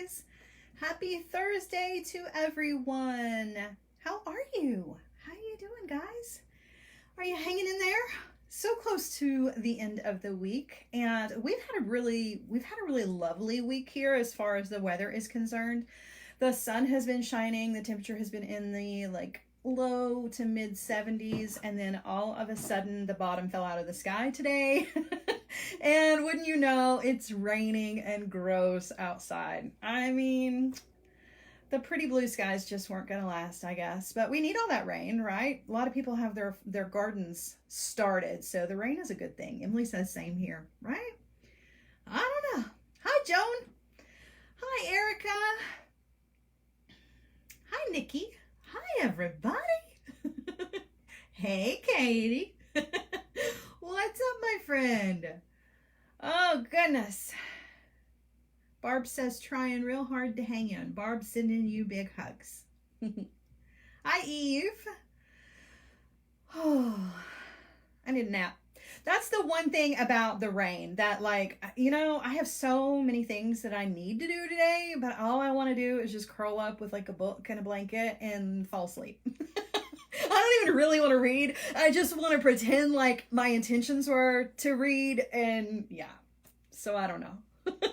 guys. Happy Thursday to everyone. How are you? How are you doing, guys? Are you hanging in there? So close to the end of the week, and we've had a really lovely week here as far as the weather is concerned. The sun has been shining, the temperature has been in the low to mid 70s, and then all of a sudden the bottom fell out of the sky today. And wouldn't you know, it's raining and gross outside. I mean, the pretty blue skies just weren't going to last, I guess. But we need all that rain, right? A lot of people have their gardens started, so the rain is a good thing. Emily says same here, right? I don't know. Hi, Joan. Hi, Erica. Hi, Nikki. Hi, everybody. Hey, Katie. What's up, my friend? Oh, goodness. Barb says, trying real hard to hang in. Barb sending you big hugs. Hi, Eve. Oh, I need a nap. That's the one thing about the rain that, I have so many things that I need to do today, but all I want to do is just curl up with a book and a blanket and fall asleep. I don't even really want to read. I just want to pretend like my intentions were to read, and yeah. So I don't know.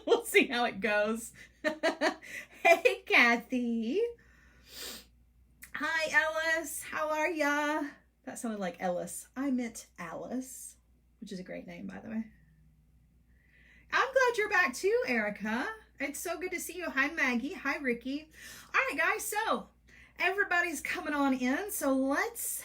We'll see how it goes. Hey, Kathy. Hi, Ellis. How are ya? That sounded like Ellis. I meant Alice, which is a great name, by the way. I'm glad you're back too, Erica. It's so good to see you. Hi, Maggie. Hi, Ricky. All right, guys. So everybody's coming on in. So let's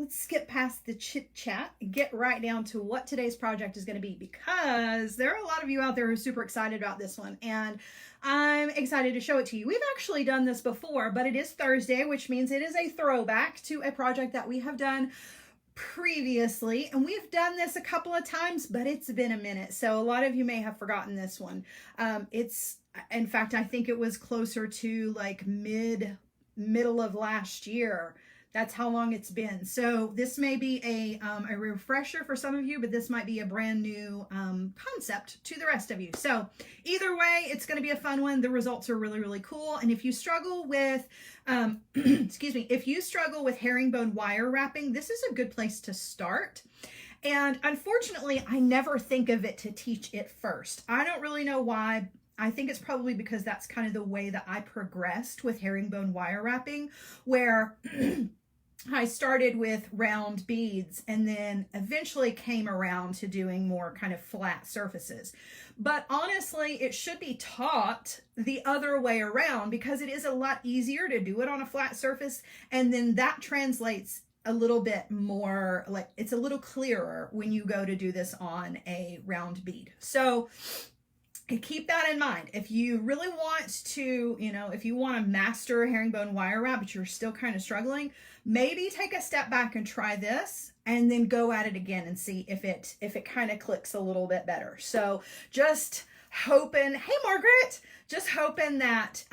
skip past the chit chat and get right down to what today's project is going to be, because there are a lot of you out there who are super excited about this one, and I'm excited to show it to you. We've actually done this before, but it is Thursday, which means it is a throwback to a project that we have done previously, and we've done this a couple of times, but it's been a minute, so a lot of you may have forgotten this one. In fact, I think it was closer to middle of last year. That's how long it's been. So this may be a refresher for some of you, but this might be a brand new concept to the rest of you. So either way, it's going to be a fun one. The results are really, really cool. And if you struggle with, if you struggle with herringbone wire wrapping, this is a good place to start. And unfortunately, I never think of it to teach it first. I don't really know why. I think it's probably because that's kind of the way that I progressed with herringbone wire wrapping, where I started with round beads and then eventually came around to doing more kind of flat surfaces. But honestly, it should be taught the other way around, because it is a lot easier to do it on a flat surface, and then that translates a little bit more, it's a little clearer when you go to do this on a round bead. So keep that in mind. If you really want to, if you want to master herringbone wire wrap, but you're still kind of struggling, maybe take a step back and try this, and then go at it again and see if it kind of clicks a little bit better. So just hoping, hey, Margaret, just hoping that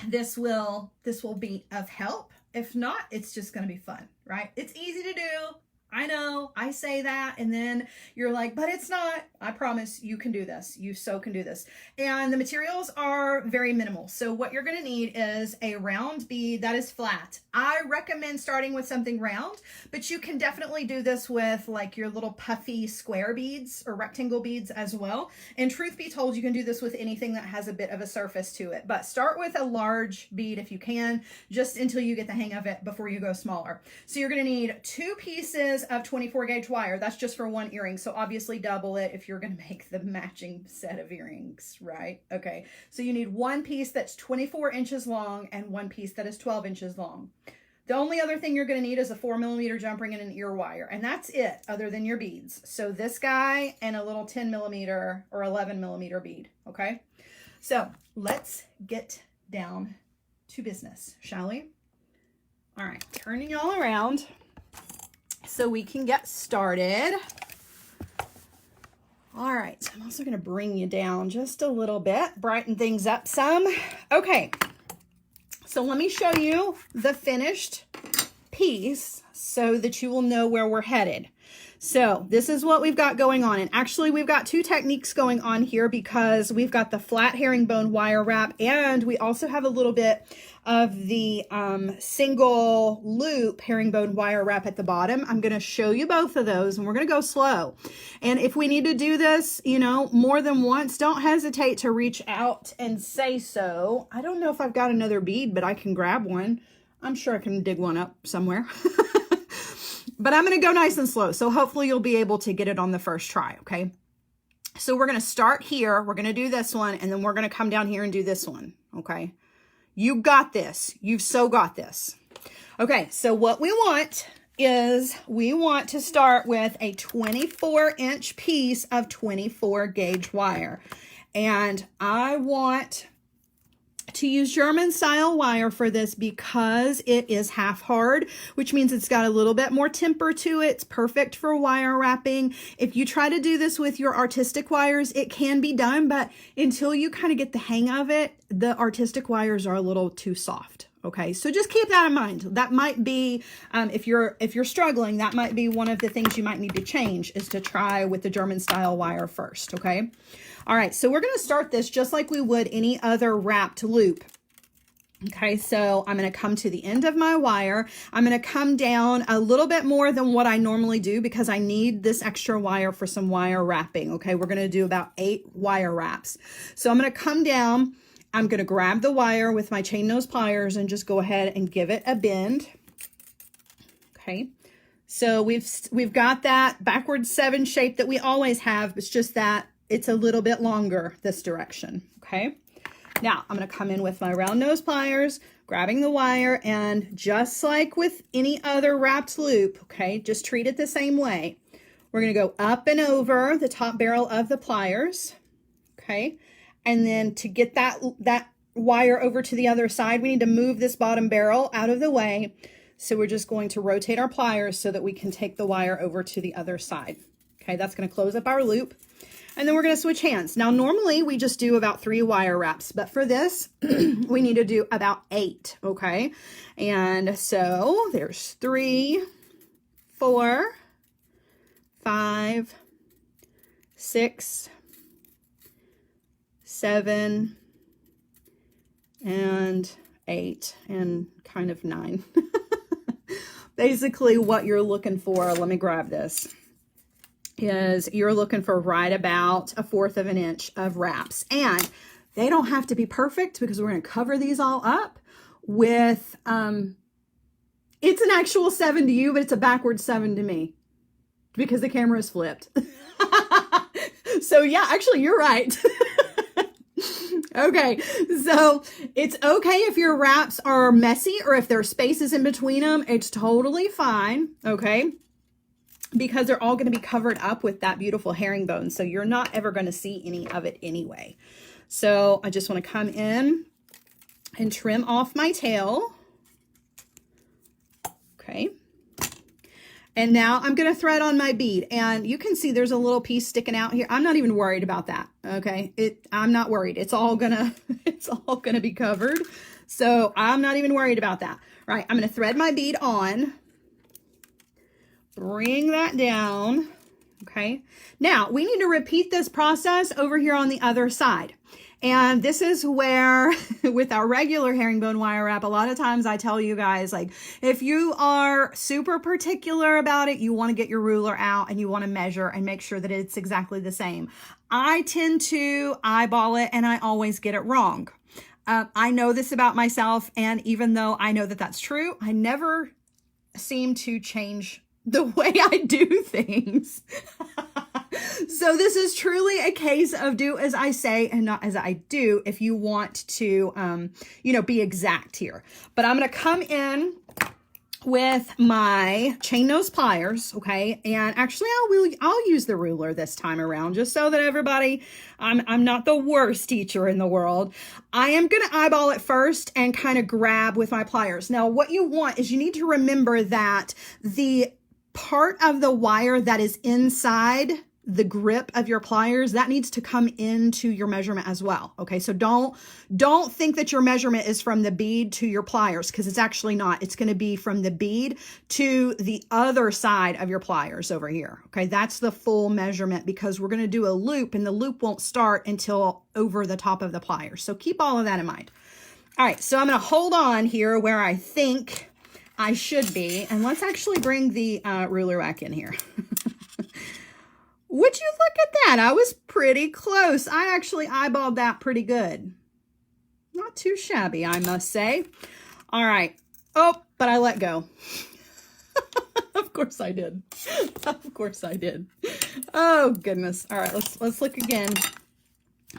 this will be of help. If not, it's just going to be fun, right? It's easy to do. I know, I say that, and then you're like, but it's not. I promise you can do this. You so can do this. And the materials are very minimal. So what you're going to need is a round bead that is flat. I recommend starting with something round, but you can definitely do this with your little puffy square beads or rectangle beads as well. And truth be told, you can do this with anything that has a bit of a surface to it, but start with a large bead if you can, just until you get the hang of it before you go smaller. So you're going to need 2 pieces of 24 gauge wire. That's just for one earring, so obviously double it if you're going to make the matching set of earrings, right? Okay, so you need one piece that's 24 inches long and one piece that is 12 inches long. The only other thing you're going to need is a 4mm jump ring and an ear wire, and that's it, other than your beads. So this guy and a little 10mm or 11mm bead. Okay, so let's get down to business, shall we? All right, turning y'all around so we can get started. All right, so I'm also going to bring you down just a little bit, brighten things up some. Okay, so let me show you the finished piece so that you will know where we're headed. So this is what we've got going on. And actually we've got two techniques going on here because we've got the flat herringbone wire wrap and we also have a little bit of the single loop herringbone wire wrap at the bottom. I'm going to show you both of those and we're going to go slow. And if we need to do this, you know, more than once, don't hesitate to reach out and say so. I don't know if I've got another bead, but I can grab one. I'm sure I can dig one up somewhere. But I'm going to go nice and slow. So hopefully you'll be able to get it on the first try. Okay. So we're going to start here. We're going to do this one and then we're going to come down here and do this one. Okay. You got this. You've so got this. Okay. So what we want is we want to start with a 24-inch piece of 24 gauge wire. And I want to use German style wire for this because it is half hard, which means it's got a little bit more temper to it. It's perfect for wire wrapping. If you try to do this with your artistic wires, it can be done, but until you kind of get the hang of it, the artistic wires are a little too soft. Okay, so just keep that in mind. That might be, if you're struggling, that might be one of the things you might need to change is to try with the German style wire first, okay? All right, so we're gonna start this just like we would any other wrapped loop. Okay, so I'm gonna come to the end of my wire. I'm gonna come down a little bit more than what I normally do because I need this extra wire for some wire wrapping, okay? We're gonna do about 8 wire wraps. So I'm gonna come down, I'm going to grab the wire with my chain nose pliers and just go ahead and give it a bend. Okay. So we've got that backward 7 shape that we always have. It's just that it's a little bit longer this direction. Okay. Now I'm going to come in with my round nose pliers, grabbing the wire, and just like with any other wrapped loop, okay, just treat it the same way. We're going to go up and over the top barrel of the pliers. Okay. And then to get that wire over to the other side, we need to move this bottom barrel out of the way. So we're just going to rotate our pliers so that we can take the wire over to the other side. Okay, that's going to close up our loop. And then we're going to switch hands. Now, normally we just do about 3 wire wraps, but for this, we need to do about 8, okay? And so there's 3, 4, 5, 6, 7, and 8, and kind of 9. Basically what you're looking for, let me grab this, is you're looking for right about 1/4 of an inch of wraps. And they don't have to be perfect because we're going to cover these all up with, it's an actual 7 to you, but it's a backward 7 to me because the camera is flipped. So yeah, actually you're right. Okay, so it's okay if your wraps are messy or if there are spaces in between them. It's totally fine, okay? Because they're all going to be covered up with that beautiful herringbone. So you're not ever going to see any of it anyway. So I just want to come in and trim off my tail. Okay. And now I'm going to thread on my bead, and you can see there's a little piece sticking out here. I'm not even worried about that. Okay. I'm not worried. It's all gonna be covered. So I'm not even worried about that. Right. I'm going to thread my bead on, bring that down. Okay. Now we need to repeat this process over here on the other side. And this is where, with our regular herringbone wire wrap, a lot of times I tell you guys, like, if you are super particular about it, you want to get your ruler out and you want to measure and make sure that it's exactly the same. I tend to eyeball it and I always get it wrong. I know this about myself, and even though I know that that's true, I never seem to change the way I do things. So this is truly a case of do as I say and not as I do if you want to, you know, be exact here. But I'm going to come in with my chain nose pliers, okay? And actually I'll use the ruler this time around just so that everybody, I'm not the worst teacher in the world. I am going to eyeball it first and kind of grab with my pliers. Now what you want is you need to remember that the part of the wire that is inside the grip of your pliers, that needs to come into your measurement as well. Okay, so don't think that your measurement is from the bead to your pliers, because it's actually not. It's going to be from the bead to the other side of your pliers over here. Okay, that's the full measurement, because we're going to do a loop, and the loop won't start until over the top of the pliers. So keep all of that in mind. All right, so I'm going to hold on here where I think I should be, and let's actually bring the ruler back in here. Would you look at that? I was pretty close. I actually eyeballed that pretty good. Not too shabby, I must say. All right. Oh, but I let go. Of course I did. Of course I did. Oh, goodness. All right, let's look again.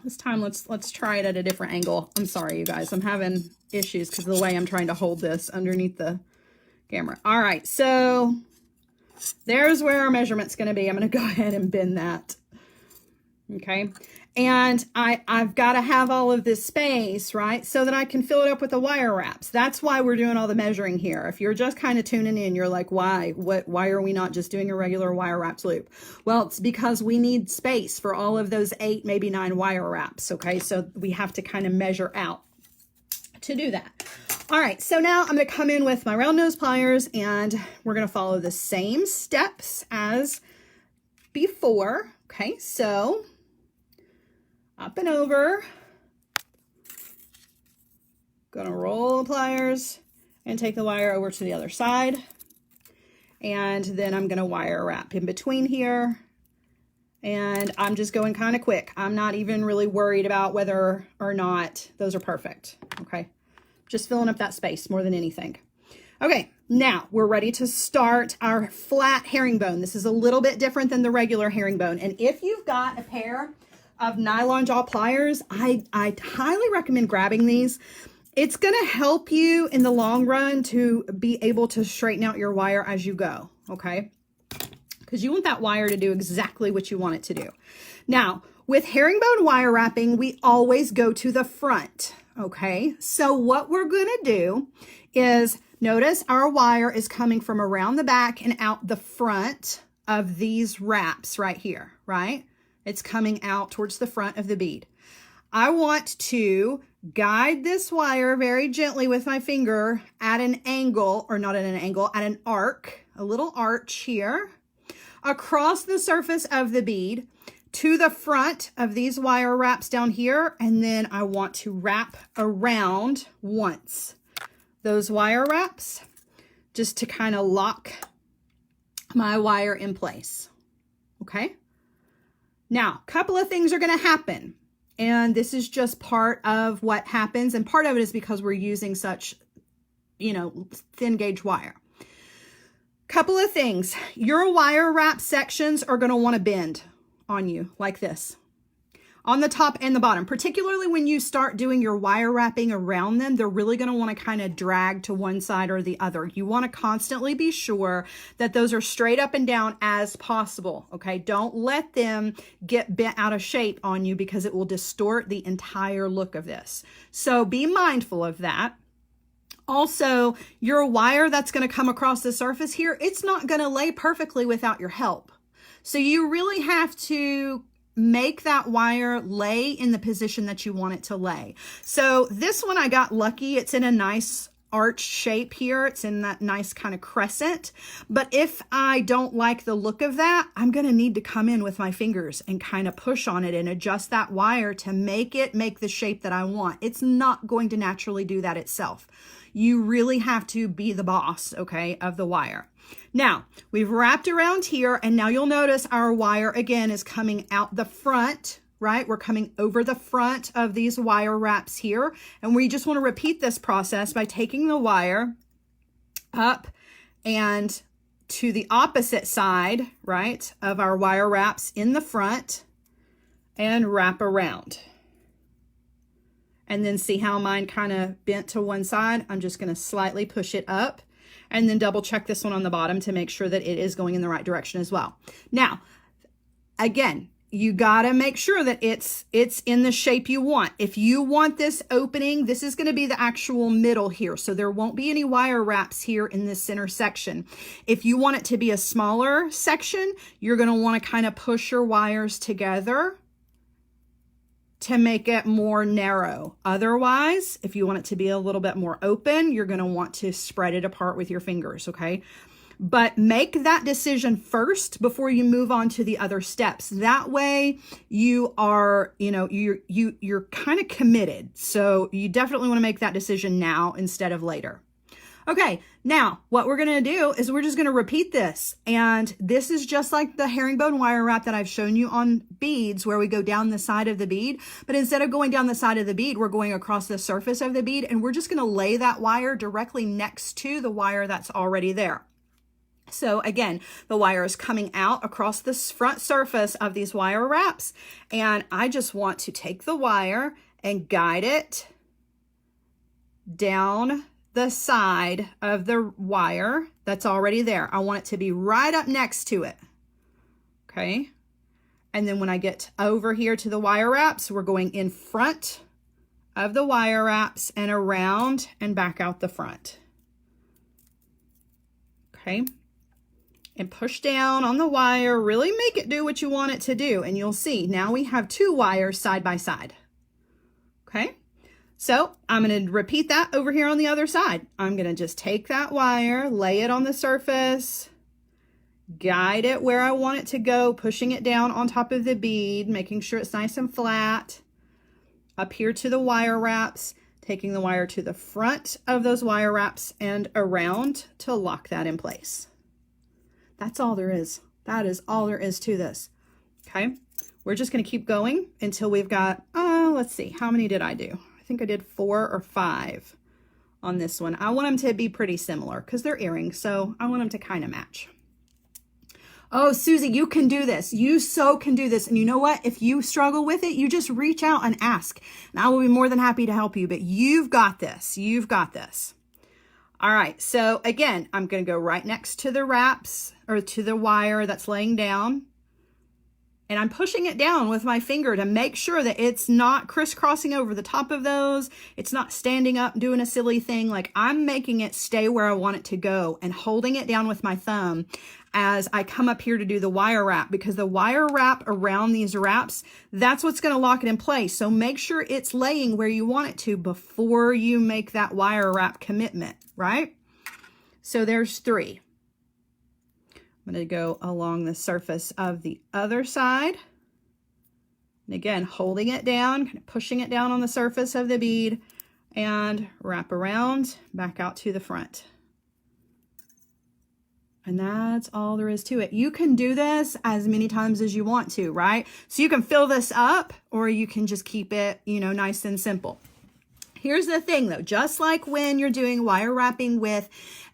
This time, let's try it at a different angle. I'm sorry, you guys. I'm having issues because of the way I'm trying to hold this underneath the camera. All right, so there's where our measurement's going to be. I'm going to go ahead and bend that. Okay, and I've got to have all of this space, right, so that I can fill it up with the wire wraps. That's why we're doing all the measuring here. If you're just kind of tuning in, you're like, why are we not just doing a regular wire wraps loop? Well, it's because we need space for all of those 8, maybe 9 wire wraps. Okay, so we have to kind of measure out to do that. All right, so now I'm going to come in with my round nose pliers, and we're going to follow the same steps as before. Okay, so up and over, gonna roll the pliers and take the wire over to the other side, and then I'm gonna wire wrap in between here, and I'm just going kind of quick. I'm not even really worried about whether or not those are perfect. Okay, just filling up that space more than anything. Okay, now we're ready to start our flat herringbone. This is a little bit different than the regular herringbone, and if you've got a pair of nylon jaw pliers, I highly recommend grabbing these. It's going to help you in the long run to be able to straighten out your wire as you go, okay? Because you want that wire to do exactly what you want it to do. Now, with herringbone wire wrapping, we always go to the front, okay? So what we're going to do is, notice our wire is coming from around the back and out the front of these wraps right here, right? It's coming out towards the front of the bead. I want to guide this wire very gently with my finger at an angle, or not at an angle, at an arc, a little arch here, across the surface of the bead to the front of these wire wraps down here, and then I want to wrap around once those wire wraps just to kind of lock my wire in place, okay? Now, a couple of things are going to happen, and this is just part of what happens, and part of it is because we're using such, thin gauge wire. Couple of things. Your wire wrap sections are going to want to bend on you like this, on the top and the bottom, particularly when you start doing your wire wrapping around them. They're really going to want to kind of drag to one side or the other. You want to constantly be sure that those are straight up and down as possible. Okay, don't let them get bent out of shape on you, because it will distort the entire look of this. So be mindful of that. Also, your wire that's going to come across the surface here, it's not going to lay perfectly without your help. So you really have to make that wire lay in the position that you want it to lay. So this one, I got lucky. It's in a nice arch shape here. It's in that nice kind of crescent. But if I don't like the look of that, I'm going to need to come in with my fingers and kind of push on it and adjust that wire to make it make the shape that I want. It's not going to naturally do that itself. You really have to be the boss, okay, of the wire. Now, we've wrapped around here, and now you'll notice our wire again is coming out the front, right? We're coming over the front of these wire wraps here, and we just want to repeat this process by taking the wire up and to the opposite side, right, of our wire wraps in the front, and wrap around. And then see how mine kind of bent to one side? I'm just going to slightly push it up, and then double check this one on the bottom to make sure that it is going in the right direction as well. Now, again, you got to make sure that it's in the shape you want. If you want this opening, this is going to be the actual middle here. So there won't be any wire wraps here in this center section. If you want it to be a smaller section, you're going to want to kind of push your wires together to make it more narrow. Otherwise, if you want it to be a little bit more open, you're going to want to spread it apart with your fingers, okay? But make that decision first before you move on to the other steps. That way you are, you know, you're kind of committed. So you definitely want to make that decision now instead of later. Okay, now what we're going to do is we're just going to repeat this. And this is just like the herringbone wire wrap that I've shown you on beads where we go down the side of the bead. But instead of going down the side of the bead, we're going across the surface of the bead, and we're just going to lay that wire directly next to the wire that's already there. So again, the wire is coming out across the front surface of these wire wraps, and I just want to take the wire and guide it down the side of the wire that's already there. I want it to be right up next to it. Okay. And then when I get over here to the wire wraps, we're going in front of the wire wraps and around and back out the front. Okay. And push down on the wire, really make it do what you want it to do. And you'll see now we have two wires side by side. Okay, so I'm going to repeat that over here on the other side. I'm going to just take that wire, lay it on the surface, guide it where I want it to go, pushing it down on top of the bead, making sure it's nice and flat. Up here to the wire wraps, taking the wire to the front of those wire wraps and around to lock that in place. That's all there is. That is all there is to this. Okay. We're just going to keep going until we've got, let's see, how many did I do? I think I did 4 or 5 on this one. I want them to be pretty similar because they're earrings. So I want them to kind of match. Oh, Susie, you can do this. You so can do this. And you know what? If you struggle with it, you just reach out and ask. And I will be more than happy to help you. But you've got this. You've got this. All right, so again, I'm going to go right next to the wraps or to the wire that's laying down. And I'm pushing it down with my finger to make sure that it's not crisscrossing over the top of those. It's not standing up doing a silly thing. Like I'm making it stay where I want it to go and holding it down with my thumb as I come up here to do the wire wrap, because the wire wrap around these wraps, that's what's going to lock it in place. So make sure it's laying where you want it to before you make that wire wrap commitment, right? So there's 3. I'm going to go along the surface of the other side. And again, holding it down, kind of pushing it down on the surface of the bead and wrap around back out to the front. And that's all there is to it. You can do this as many times as you want to, right? So you can fill this up or you can just keep it, you know, nice and simple. Here's the thing though, just like when you're doing wire wrapping with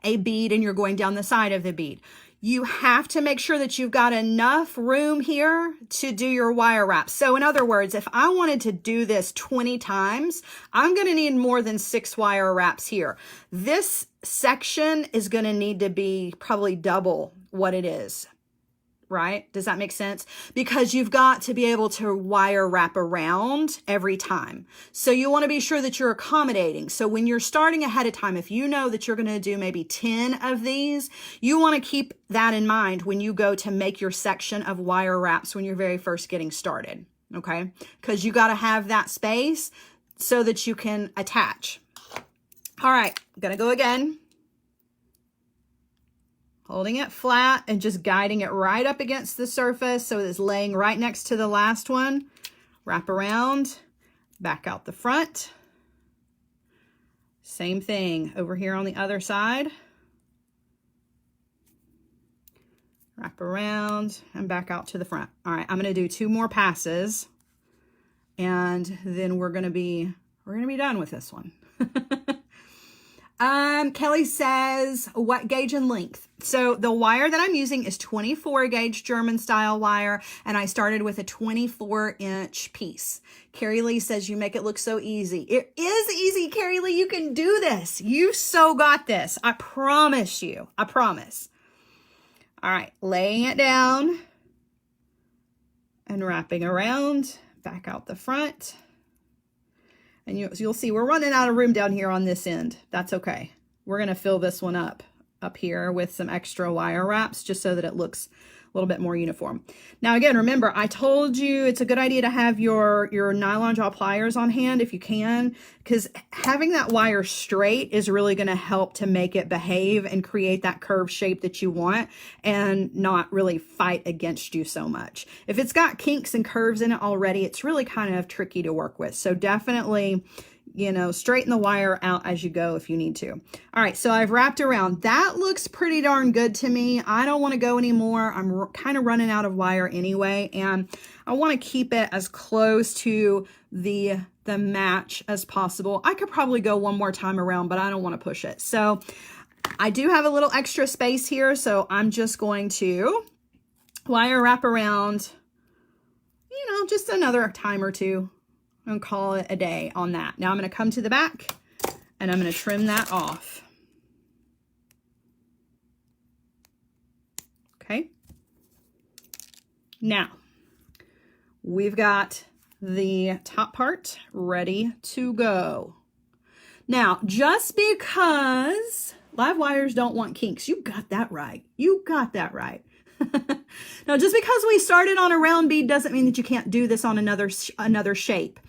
a bead and you're going down the side of the bead, you have to make sure that you've got enough room here to do your wire wrap. So in other words, if I wanted to do this 20 times, I'm going to need more than 6 wire wraps here. This section is going to need to be probably double what it is, right? Does that make sense? Because you've got to be able to wire wrap around every time. So you want to be sure that you're accommodating. So when you're starting ahead of time, if you know that you're going to do maybe 10 of these, you want to keep that in mind when you go to make your section of wire wraps when you're very first getting started. Okay? Because you got to have that space so that you can attach. All right, I'm going to go again. Holding it flat and just guiding it right up against the surface so it's laying right next to the last one. Wrap around, back out the front. Same thing over here on the other side. Wrap around and back out to the front. All right, I'm going to do 2 more passes and then we're going to be done with this one. Kelly says, what gauge and length? So the wire that I'm using is 24 gauge German style wire, and I started with a 24-inch piece. Carrie Lee says, you make it look so easy. It is easy, Carrie Lee. You can do this. You so got this. I promise you. I promise. All right, laying it down and wrapping around, back out the front. And you'll see we're running out of room down here on this end. That's okay. We're going to fill this one up here with some extra wire wraps just so that it looks a little bit more uniform. Now again, remember I told you it's a good idea to have your nylon jaw pliers on hand if you can, because having that wire straight is really going to help to make it behave and create that curved shape that you want and not really fight against you so much. If it's got kinks and curves in it already, it's really kind of tricky to work with. So definitely, you know, straighten the wire out as you go if you need to. All right, so I've wrapped around. That looks pretty darn good to me. I don't want to go anymore. I'm kind of running out of wire anyway, and I want to keep it as close to the match as possible. I could probably go one more time around, but I don't want to push it. So I do have a little extra space here, so I'm just going to wire wrap around, you know, just another time or two, and call it a day on that. Now I'm going to come to the back and I'm going to trim that off. Okay. Now we've got the top part ready to go. Now, just because live wires don't want kinks, you got that right. You got that right. Now, just because we started on a round bead doesn't mean that you can't do this on another shape.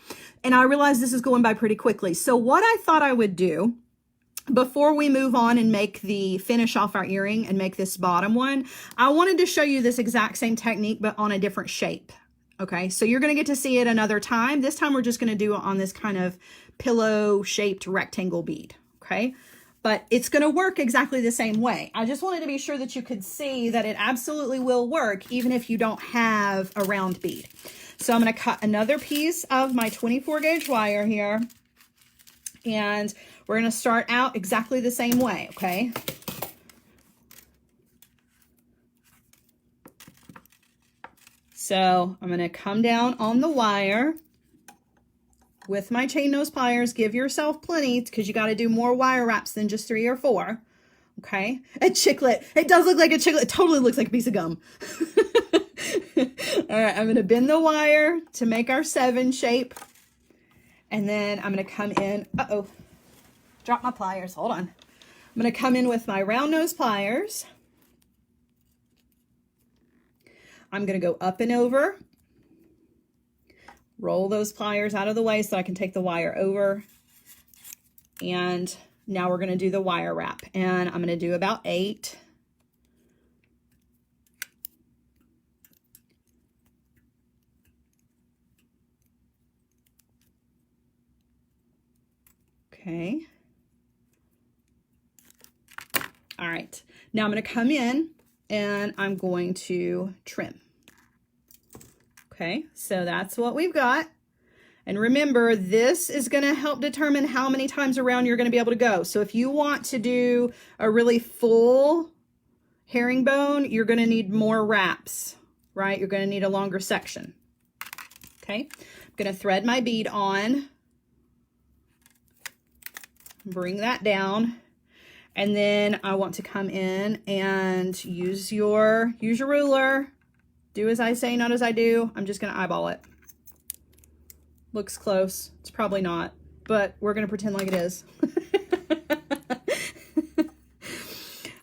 And I realize this is going by pretty quickly. So what I thought I would do before we move on and make the finish off our earring and make this bottom one, I wanted to show you this exact same technique, but on a different shape. Okay, so you're going to get to see it another time. This time we're just going to do it on this kind of pillow shaped rectangle bead. Okay. But it's going to work exactly the same way. I just wanted to be sure that you could see that it absolutely will work even if you don't have a round bead. So I'm going to cut another piece of my 24 gauge wire here, and we're going to start out exactly the same way, okay? So I'm going to come down on the wire with my chain nose pliers. Give yourself plenty because you got to do more wire wraps than just 3 or 4. Okay. A chiclet. It does look like a chiclet. It totally looks like a piece of gum. All right. I'm going to bend the wire to make our 7 shape. And then I'm going to come in. Uh-oh. Drop my pliers. Hold on. I'm going to come in with my round nose pliers. I'm going to go up and over. Roll those pliers out of the way so I can take the wire over. And now we're going to do the wire wrap. And I'm going to do about 8. Okay. All right. Now I'm going to come in and I'm going to trim. Okay, so that's what we've got. And remember, this is going to help determine how many times around you're going to be able to go. So if you want to do a really full herringbone, you're going to need more wraps, right? You're going to need a longer section. Okay, I'm going to thread my bead on, bring that down, and then I want to come in and use your ruler. Do as I say, not as I do. I'm just going to eyeball it. Looks close. It's probably not, but we're going to pretend like it is.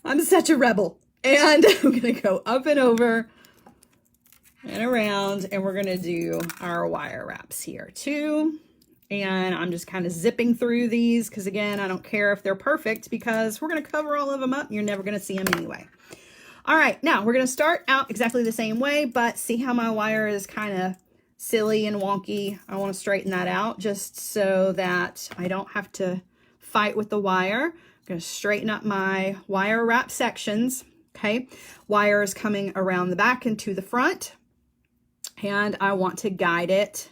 I'm such a rebel. And I'm going to go up and over and around, and we're going to do our wire wraps here too. And I'm just kind of zipping through these because, again, I don't care if they're perfect because we're going to cover all of them up and you're never going to see them anyway. All right, now we're going to start out exactly the same way, but see how my wire is kind of silly and wonky. I want to straighten that out just so that I don't have to fight with the wire. I'm going to straighten up my wire wrap sections. Okay, wire is coming around the back and to the front, and I want to guide it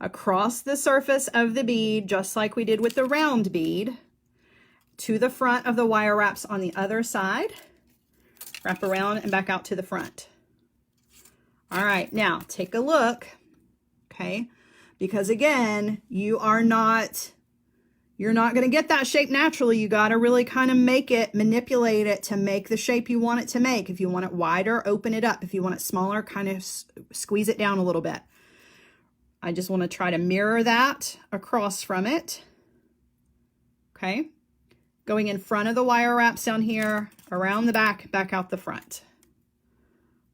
across the surface of the bead, just like we did with the round bead, to the front of the wire wraps on the other side. Wrap around and back out to the front. All right, now take a look, okay? Because again, you are not You're not going to get that shape naturally. You got to really kind of make it, manipulate it to make the shape you want it to make. If you want it wider, open it up. If you want it smaller, kind of squeeze it down a little bit. I just want to try to mirror that across from it. Okay. Going in front of the wire wraps down here, around the back, back out the front.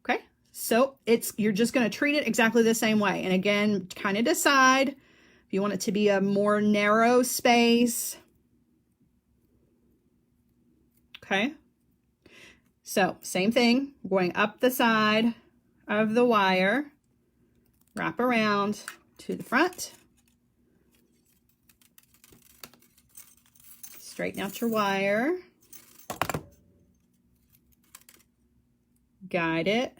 Okay. So you're just going to treat it exactly the same way. And again, kind of decide if you want it to be a more narrow space. Okay. So same thing, going up the side of the wire, wrap around to the front. Straighten out your wire. Guide it.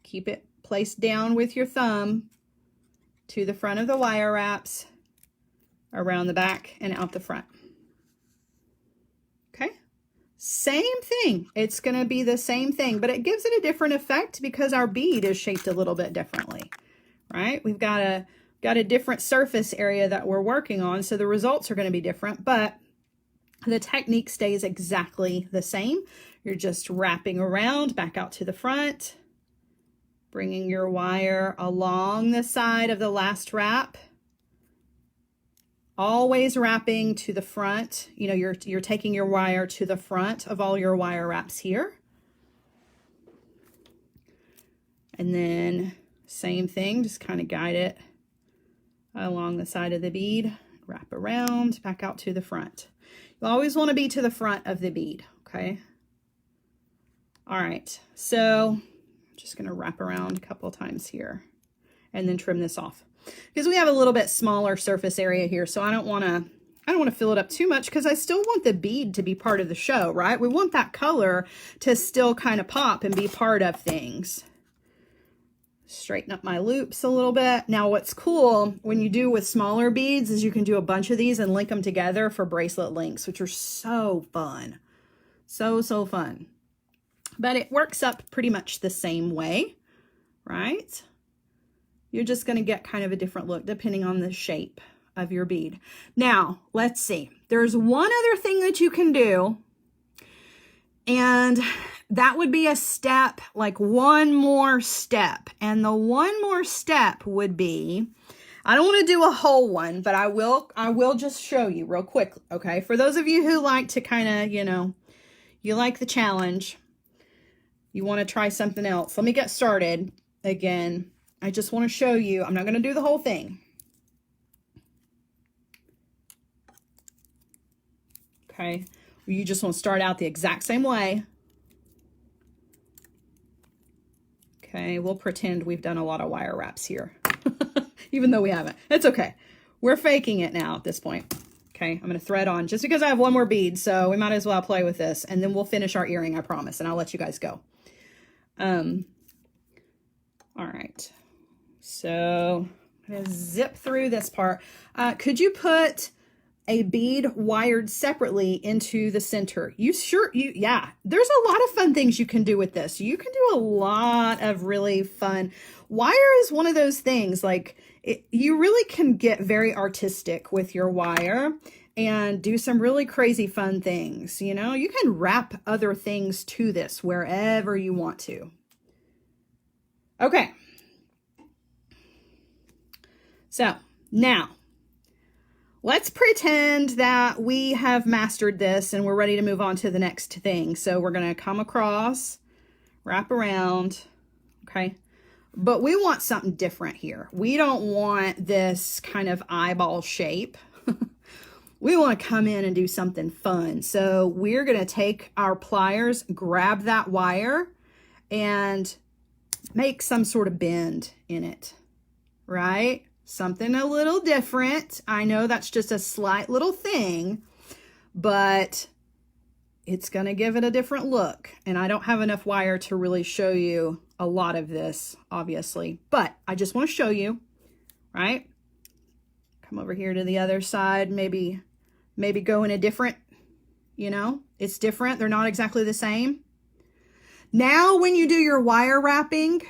Keep it placed down with your thumb to the front of the wire wraps, around the back and out the front. Okay. Same thing. It's going to be the same thing, but it gives it a different effect because our bead is shaped a little bit differently, right? We've got a different surface area that we're working on, so the results are going to be different, but the technique stays exactly the same. You're just wrapping around, back out to the front, bringing your wire along the side of the last wrap, always wrapping to the front. You know, you're taking your wire to the front of all your wire wraps here. And then same thing, just kind of guide it along the side of the bead, wrap around, back out to the front. You always want to be to the front of the bead, okay? All right, so just going to wrap around a couple of times here and then trim this off because we have a little bit smaller surface area here. So I don't want to fill it up too much because I still want the bead to be part of the show, right? We want that color to still kind of pop and be part of things. Straighten up my loops a little bit. Now what's cool when you do with smaller beads is you can do a bunch of these and link them together for bracelet links, which are so fun. So fun. But it works up pretty much the same way, right? You're just going to get kind of a different look depending on the shape of your bead. Now, let's see. There's one other thing that you can do, and that would be a step, like one more step. And the one more step would be, I don't want to do a whole one, but I will just show you real quick, okay? For those of you who like to kind of, you know, you like the challenge, you want to try something else. Let me get started again. I just want to show you. I'm not going to do the whole thing. Okay. You just want to start out the exact same way. Okay. We'll pretend we've done a lot of wire wraps here, even though we haven't. It's okay. We're faking it now at this point. Okay. I'm going to thread on just because I have one more bead. So we might as well play with this and then we'll finish our earring, I promise. And I'll let you guys go. All right, so I'm gonna zip through this part. Could you put a bead wired separately into the center? Yeah, there's a lot of fun things you can do with this. You can do a lot of really fun. Wire is one of those things, like you really can get very artistic with your wire and do some really crazy fun things. You know, you can wrap other things to this wherever you want to. Okay. So now let's pretend that we have mastered this and we're ready to move on to the next thing. So we're going to come across, wrap around. Okay. But we want something different here. We don't want this kind of eyeball shape. We want to come in and do something fun. So we're going to take our pliers, grab that wire, and make some sort of bend in it, right? Something a little different. I know that's just a slight little thing, but it's going to give it a different look. And I don't have enough wire to really show you a lot of this, obviously, but I just want to show you, right? Come over here to the other side, maybe go in a different, you know, it's different. They're not exactly the same. Now, when you do your wire wrapping,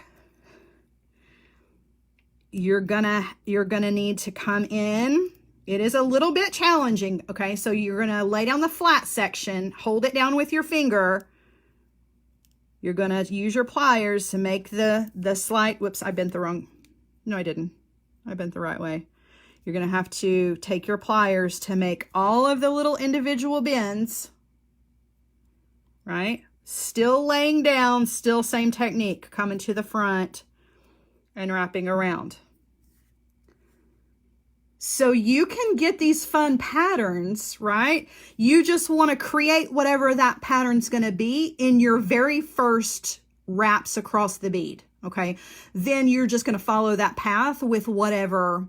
you're gonna need to come in It is a little bit challenging, okay? So you're gonna lay down the flat section, hold it down with your finger. You're gonna use your pliers to make the slight, whoops, I bent the wrong, no I didn't. I bent the right way. You're gonna have to take your pliers to make all of the little individual bends, right? Still laying down, still same technique, coming to the front and wrapping around. So you can get these fun patterns, right? You just want to create whatever that pattern's going to be in your very first wraps across the bead, okay? Then you're just going to follow that path with whatever,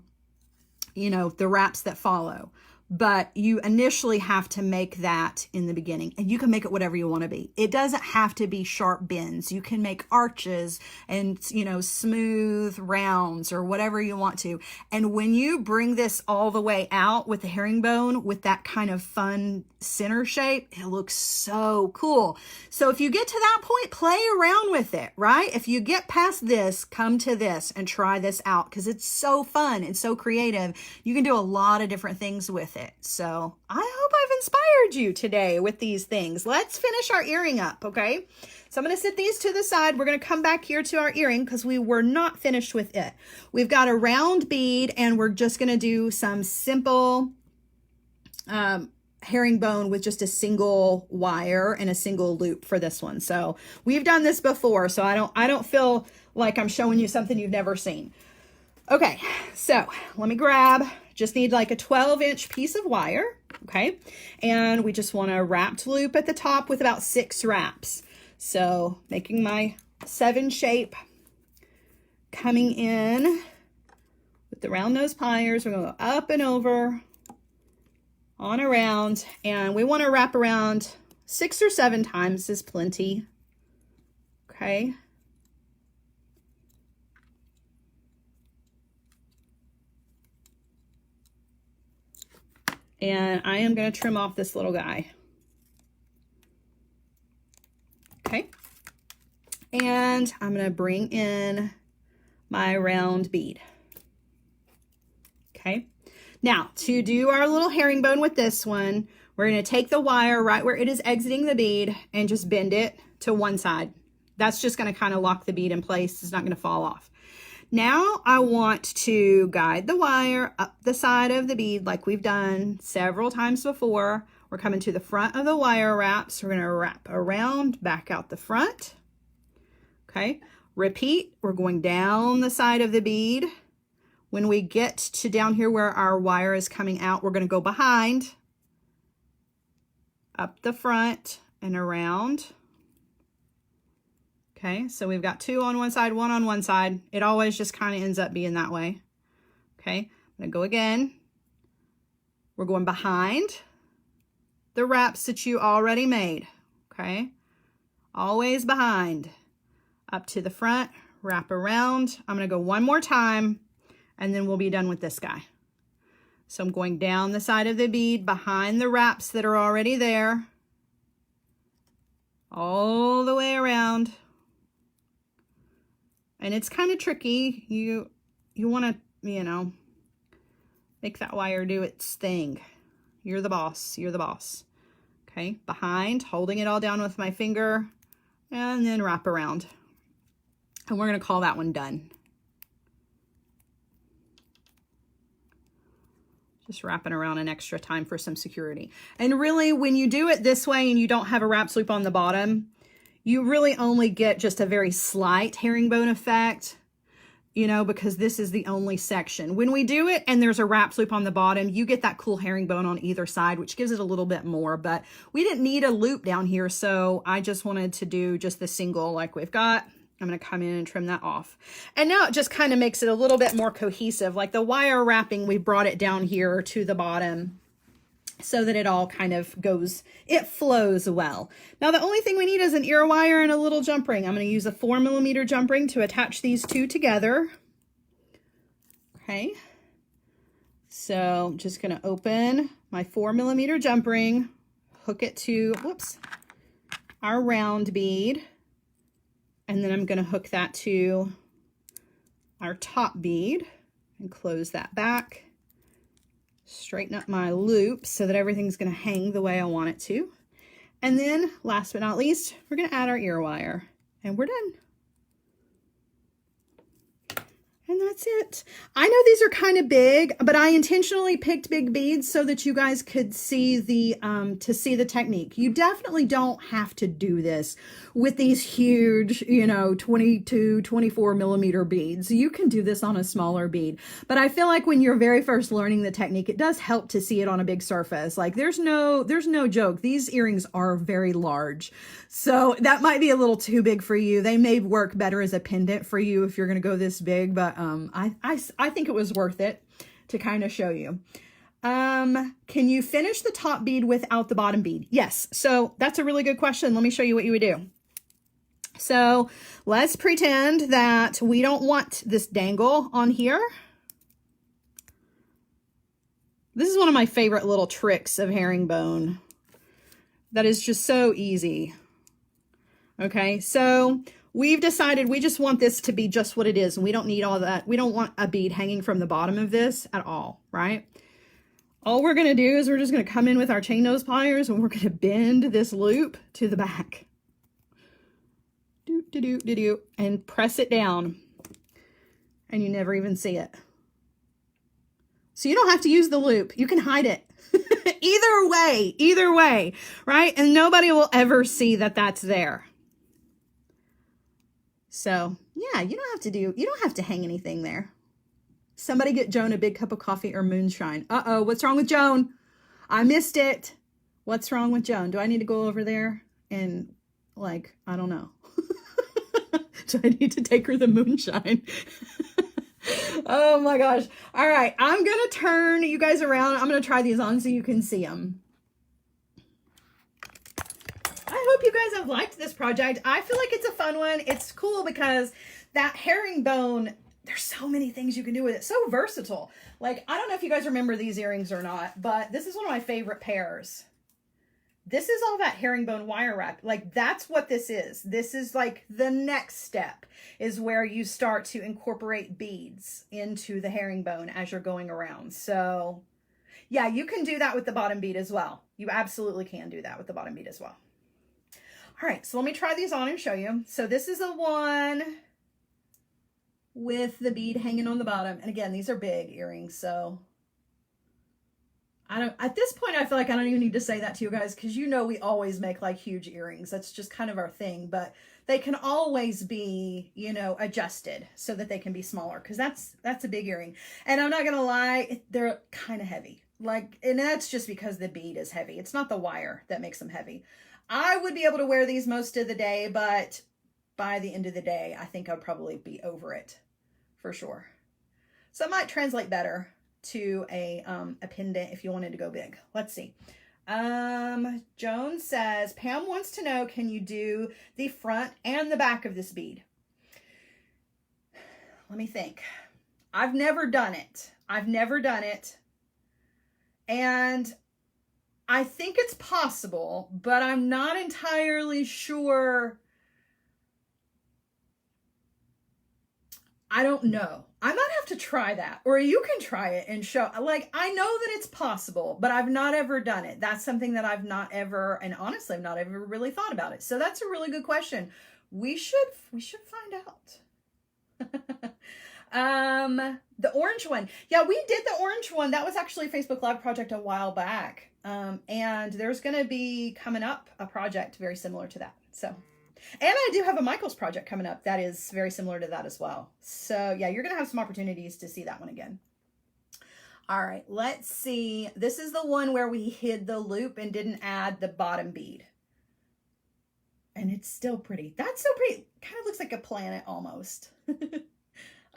you know, the wraps that follow. But you initially have to make that in the beginning, and you can make it whatever you want to be. It doesn't have to be sharp bends. You can make arches and, you know, smooth rounds or whatever you want to. And when you bring this all the way out with the herringbone, with that kind of fun center shape, it looks so cool. So if you get to that point, play around with it, right? If you get past this, come to this and try this out, because it's so fun and so creative. You can do a lot of different things with it. So I hope I've inspired you today with these things. Let's finish our earring up, okay? So I'm going to set these to the side. We're going to come back here to our earring because we were not finished with it. We've got a round bead, and we're just going to do some simple herringbone with just a single wire and a single loop for this one. So we've done this before, so I don't feel like I'm showing you something you've never seen. Okay, so let me grab, just need like a 12-inch piece of wire, okay? And we just want a wrapped loop at the top with about 6 wraps. So making my 7 shape, coming in with the round nose pliers, we're gonna go up and over, on around, and we want to wrap around 6 or 7 times is plenty, okay? And I am going to trim off this little guy. Okay. And I'm going to bring in my round bead. Okay. Now, to do our little herringbone with this one, we're going to take the wire right where it is exiting the bead and just bend it to one side. That's just going to kind of lock the bead in place. It's not going to fall off. Now I want to guide the wire up the side of the bead like we've done several times before. We're coming to the front of the wire wraps. We're going to wrap around, back out the front. Okay, repeat. We're going down the side of the bead. When we get to down here where our wire is coming out, we're going to go behind, up the front, and around. Okay, so we've got 2 on one side, 1 on one side. It always just kind of ends up being that way. Okay, I'm going to go again. We're going behind the wraps that you already made. Okay, always behind. Up to the front, wrap around. I'm going to go one more time, and then we'll be done with this guy. So I'm going down the side of the bead, behind the wraps that are already there, all the way around. And it's kind of tricky. You want to, you know, make that wire do its thing. You're the boss. You're the boss. Okay, behind, holding it all down with my finger, and then wrap around. And we're going to call that one done. Just wrapping around an extra time for some security. And really, when you do it this way and you don't have a wrap loop on the bottom, you really only get just a very slight herringbone effect, you know, because this is the only section. When we do it and there's a wrap loop on the bottom, you get that cool herringbone on either side, which gives it a little bit more, but we didn't need a loop down here, so I just wanted to do just the single like we've got. I'm going to come in and trim that off. And now it just kind of makes it a little bit more cohesive. Like the wire wrapping, we brought it down here to the bottom so that it all kind of goes, it flows well. Now the only thing we need is an ear wire and a little jump ring. I'm going to use a 4mm jump ring to attach these two together. Okay. So I'm just going to open my 4mm jump ring, hook it to, whoops, our round bead. And then I'm going to hook that to our top bead and close that back. Straighten up my loop so that everything's going to hang the way I want it to. And then last but not least, we're going to add our ear wire and we're done. And that's it. I know these are kind of big, but I intentionally picked big beads so that you guys could see the technique. You definitely don't have to do this with these huge, you know, 22, 24 millimeter beads. You can do this on a smaller bead. But I feel like when you're very first learning the technique, it does help to see it on a big surface. Like there's no joke. These earrings are very large. So that might be a little too big for you. They may work better as a pendant for you if you're going to go this big, but I think it was worth it to kind of show you. Can you finish the top bead without the bottom bead? Yes. So that's a really good question. Let me show you what you would do. So let's pretend that we don't want this dangle on here. This is one of my favorite little tricks of herringbone. That is just so easy. Okay, so we've decided we just want this to be just what it is, and we don't need all that. We don't want a bead hanging from the bottom of this at all, right? All we're going to do is we're just going to come in with our chain nose pliers and we're going to bend this loop to the back. And press it down. And you never even see it. So you don't have to use the loop. You can hide it. Either way, right? And nobody will ever see that that's there. So yeah, you don't have to hang anything there. Somebody get Joan a big cup of coffee or moonshine. Uh-oh, what's wrong with Joan? I missed it. What's wrong with Joan? Do I need to go over there and like, I don't know. Do I need to take her the moonshine? Oh my gosh. All right, I'm going to turn you guys around. I'm going to try these on so you can see them. I hope you guys have liked this project. I feel like it's a fun one. It's cool because that herringbone, there's so many things you can do with it. So versatile. Like, I don't know if you guys remember these earrings or not, but this is one of my favorite pairs. This is all that herringbone wire wrap. Like, that's what this is. This is like the next step is where you start to incorporate beads into the herringbone as you're going around. So yeah, you can do that with the bottom bead as well. You absolutely can do that with the bottom bead as well. All right, so let me try these on and show you. So this is the one with the bead hanging on the bottom. And again, these are big earrings, so at this point, I feel like I don't even need to say that to you guys because you know we always make like huge earrings. That's just kind of our thing, but they can always be, you know, adjusted so that they can be smaller because that's a big earring. And I'm not going to lie, they're kind of heavy. Like, and that's just because the bead is heavy. It's not the wire that makes them heavy. I would be able to wear these most of the day, but by the end of the day, I think I'd probably be over it for sure. So it might translate better to a pendant if you wanted to go big. Let's see. Joan says, Pam wants to know, can you do the front and the back of this bead? Let me think. I've never done it. And I think it's possible, but I'm not entirely sure. I don't know. I might have to try that, or you can try it and show, like, I know that it's possible, but I've not ever done it. That's something that I've not ever, and honestly, I've not ever really thought about it. So that's a really good question. We should find out. The orange one. Yeah, we did the orange one. That was actually a Facebook Live project a while back. And there's going to be coming up a project very similar to that. So, and I do have a Michael's project coming up that is very similar to that as well. So yeah, you're going to have some opportunities to see that one again. All right, let's see. This is the one where we hid the loop and didn't add the bottom bead. And it's still pretty. That's so pretty. Kind of looks like a planet almost.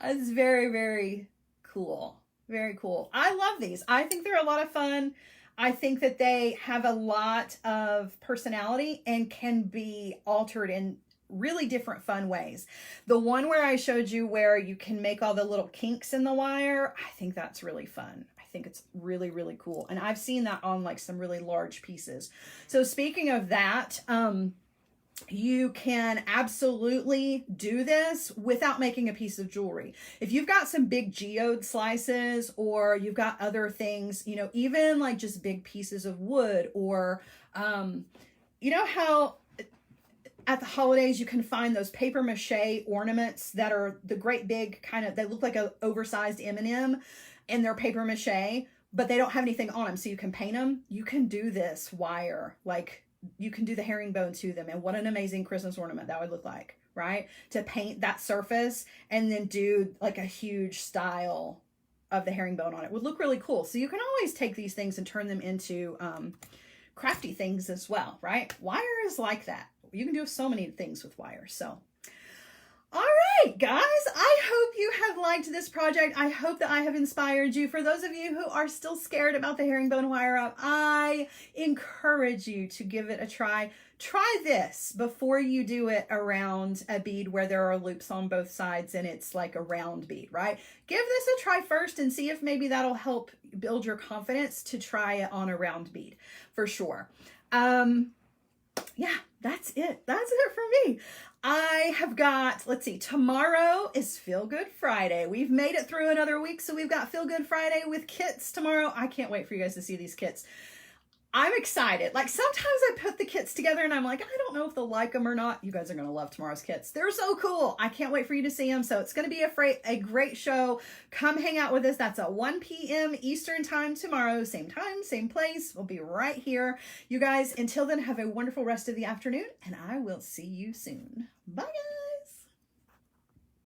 It's very, very cool. Very cool. I love these. I think they're a lot of fun. I think that they have a lot of personality and can be altered in really different fun ways. The one where I showed you where you can make all the little kinks in the wire, I think that's really fun. I think it's really, really cool. And I've seen that on like some really large pieces. So speaking of that, you can absolutely do this without making a piece of jewelry. If you've got some big geode slices, or you've got other things, you know, even like just big pieces of wood, or you know how at the holidays you can find those paper mache ornaments that are the great big kind of, they look like an oversized M&M, and they're paper mache, but they don't have anything on them, so you can paint them. You can do this wire, like you can do the herringbone to them, and what an amazing Christmas ornament that would look like, right? To paint that surface and then do like a huge style of the herringbone on it would look really cool. So you can always take these things and turn them into crafty things as well, right? Wire is like that. You can do so many things with wire. So all right, guys, I hope you have liked this project. I hope that I have inspired you. For those of you who are still scared about the herringbone wire up, I encourage you to give it a try. Try this before you do it around a bead where there are loops on both sides and it's like a round bead, right? Give this a try first and see if maybe that'll help build your confidence to try it on a round bead for sure. Yeah, that's it. That's it for me. I have got, let's see, tomorrow is Feel Good Friday. We've made it through another week, so we've got Feel Good Friday with kits tomorrow. I can't wait for you guys to see these kits. I'm excited. Like sometimes I put the kits together and I'm like, I don't know if they'll like them or not. You guys are going to love tomorrow's kits. They're so cool. I can't wait for you to see them. So it's going to be a great show. Come hang out with us. That's at 1 p.m. Eastern time tomorrow. Same time, same place. We'll be right here. You guys, until then, have a wonderful rest of the afternoon and I will see you soon. Bye, guys.